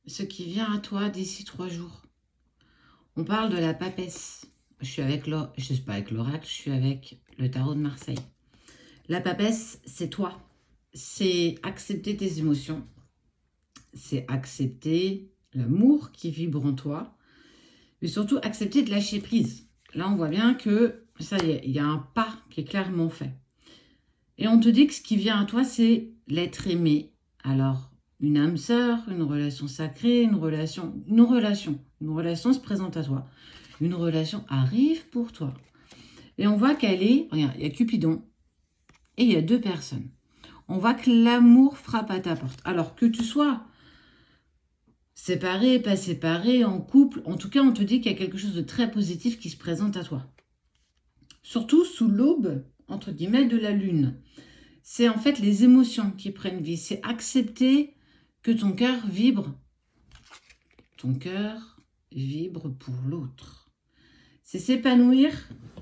ce qui vient à toi d'ici 3 jours. On parle de la papesse. Je suis pas avec l'oracle, je suis avec le tarot de Marseille. La papesse, c'est toi. C'est accepter tes émotions. C'est accepter l'amour qui vibre en toi. Mais surtout, accepter de lâcher prise. Là, on voit bien que, ça y est, il y a un pas qui est clairement fait. Et on te dit que ce qui vient à toi, c'est l'être aimé. Alors, une âme sœur, une relation sacrée, une relation se présente à toi. Une relation arrive pour toi. Et on voit qu'elle est, regarde, il y a Cupidon et il y a 2 personnes. On voit que l'amour frappe à ta porte. Alors que tu sois séparé, pas séparé, en couple, en tout cas, on te dit qu'il y a quelque chose de très positif qui se présente à toi. Surtout sous l'aube, entre guillemets, de la lune. C'est en fait les émotions qui prennent vie. C'est accepter que ton cœur vibre. Ton cœur vibre pour l'autre. C'est s'épanouir,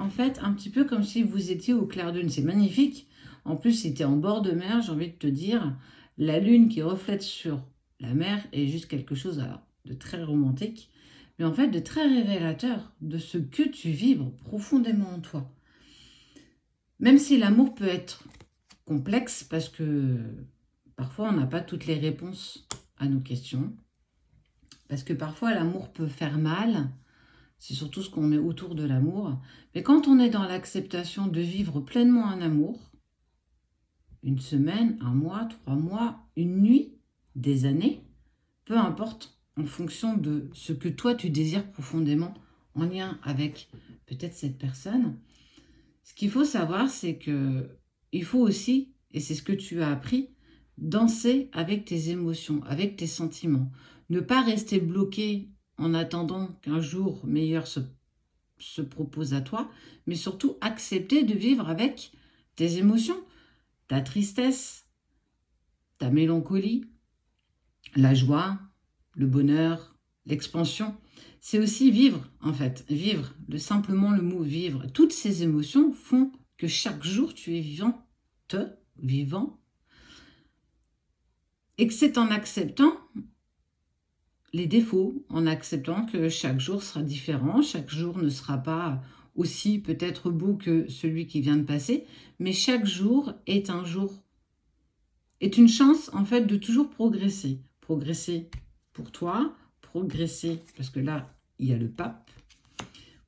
en fait, un petit peu comme si vous étiez au clair de lune. C'est magnifique. En plus, si tu es en bord de mer, j'ai envie de te dire, la lune qui reflète sur la mer est juste quelque chose alors, de très romantique, mais en fait de très révélateur de ce que tu vibres profondément en toi. Même si l'amour peut être complexe, parce que parfois on n'a pas toutes les réponses à nos questions, parce que parfois l'amour peut faire mal, c'est surtout ce qu'on met autour de l'amour, mais quand on est dans l'acceptation de vivre pleinement un amour, une semaine, un mois, 3 mois, une nuit, des années, peu importe, en fonction de ce que toi tu désires profondément en lien avec peut-être cette personne. Ce qu'il faut savoir, c'est que il faut aussi, et c'est ce que tu as appris, danser avec tes émotions, avec tes sentiments. Ne pas rester bloqué en attendant qu'un jour meilleur se propose à toi, mais surtout accepter de vivre avec tes émotions, ta tristesse, ta mélancolie, la joie, le bonheur, l'expansion. C'est aussi vivre, en fait. Vivre, simplement le mot vivre. Toutes ces émotions font que chaque jour, tu es vivant, et que c'est en acceptant les défauts, en acceptant que chaque jour sera différent, chaque jour ne sera pas aussi peut-être beau que celui qui vient de passer, mais chaque jour est un jour, est une chance, en fait, de toujours progresser. Progresser pour toi, progresser, parce que là, il y a le pape,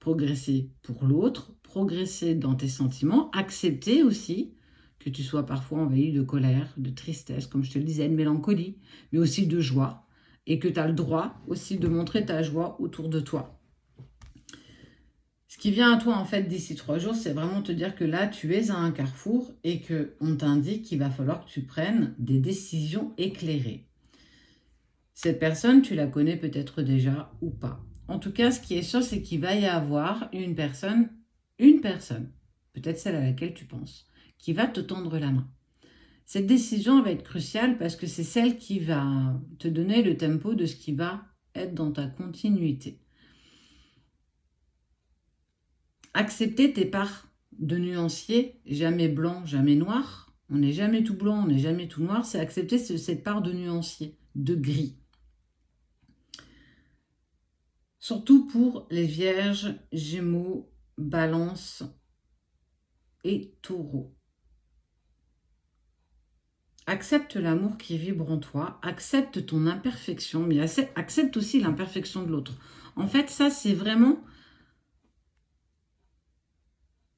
progresser pour l'autre, progresser dans tes sentiments, accepter aussi que tu sois parfois envahi de colère, de tristesse, comme je te le disais, de mélancolie, mais aussi de joie, et que tu as le droit aussi de montrer ta joie autour de toi. Ce qui vient à toi, en fait, d'ici 3 jours, c'est vraiment te dire que là, tu es à un carrefour et qu'on t'indique qu'il va falloir que tu prennes des décisions éclairées. Cette personne, tu la connais peut-être déjà ou pas. En tout cas, ce qui est sûr, c'est qu'il va y avoir une personne, peut-être celle à laquelle tu penses, qui va te tendre la main. Cette décision va être cruciale parce que c'est celle qui va te donner le tempo de ce qui va être dans ta continuité. Accepter tes parts de nuancier, jamais blanc, jamais noir. On n'est jamais tout blanc, on n'est jamais tout noir. C'est accepter cette part de nuancier, de gris. Surtout pour les vierges, gémeaux, balance et taureau. Accepte l'amour qui vibre en toi, accepte ton imperfection, mais accepte aussi l'imperfection de l'autre. En fait, ça, c'est vraiment...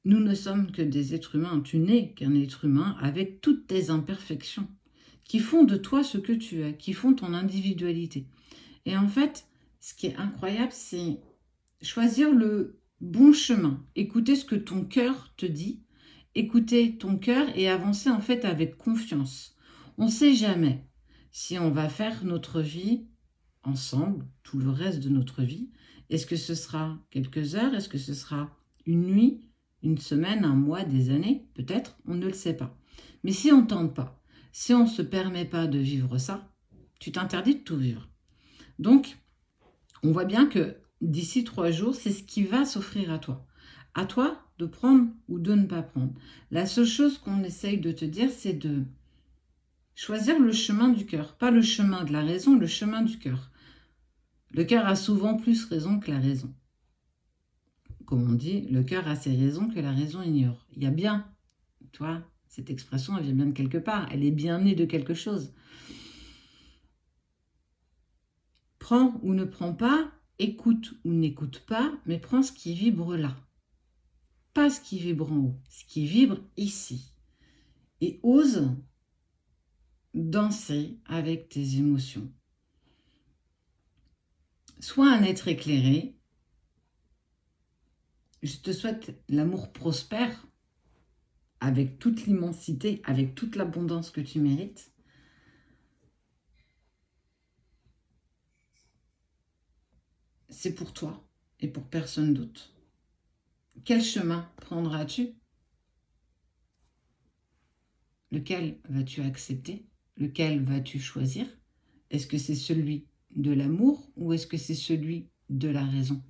Nous ne sommes que des êtres humains. Tu n'es qu'un être humain avec toutes tes imperfections qui font de toi ce que tu es, qui font ton individualité. Et en fait, ce qui est incroyable, c'est choisir le bon chemin, écouter ce que ton cœur te dit, écouter ton cœur et avancer en fait avec confiance. On ne sait jamais si on va faire notre vie ensemble, tout le reste de notre vie. Est-ce que ce sera quelques heures? Est-ce que ce sera une nuit, une semaine, un mois, des années? Peut-être, on ne le sait pas. Mais si on ne tente pas, si on ne se permet pas de vivre ça, tu t'interdis de tout vivre. Donc, on voit bien que d'ici 3 jours, c'est ce qui va s'offrir à toi. À toi de prendre ou de ne pas prendre. La seule chose qu'on essaye de te dire, c'est de choisir le chemin du cœur. Pas le chemin de la raison, le chemin du cœur. Le cœur a souvent plus raison que la raison. Comme on dit, le cœur a ses raisons que la raison ignore. Il y a bien, tu vois, cette expression, elle vient bien de quelque part. Elle est bien née de quelque chose. Prends ou ne prends pas, écoute ou n'écoute pas, mais prends ce qui vibre là. Pas ce qui vibre en haut, ce qui vibre ici. Et ose danser avec tes émotions. Sois un être éclairé. Je te souhaite l'amour prospère, avec toute l'immensité, avec toute l'abondance que tu mérites. C'est pour toi et pour personne d'autre. Quel chemin prendras-tu? Lequel vas-tu accepter? Lequel vas-tu choisir? Est-ce que c'est celui de l'amour ou est-ce que c'est celui de la raison?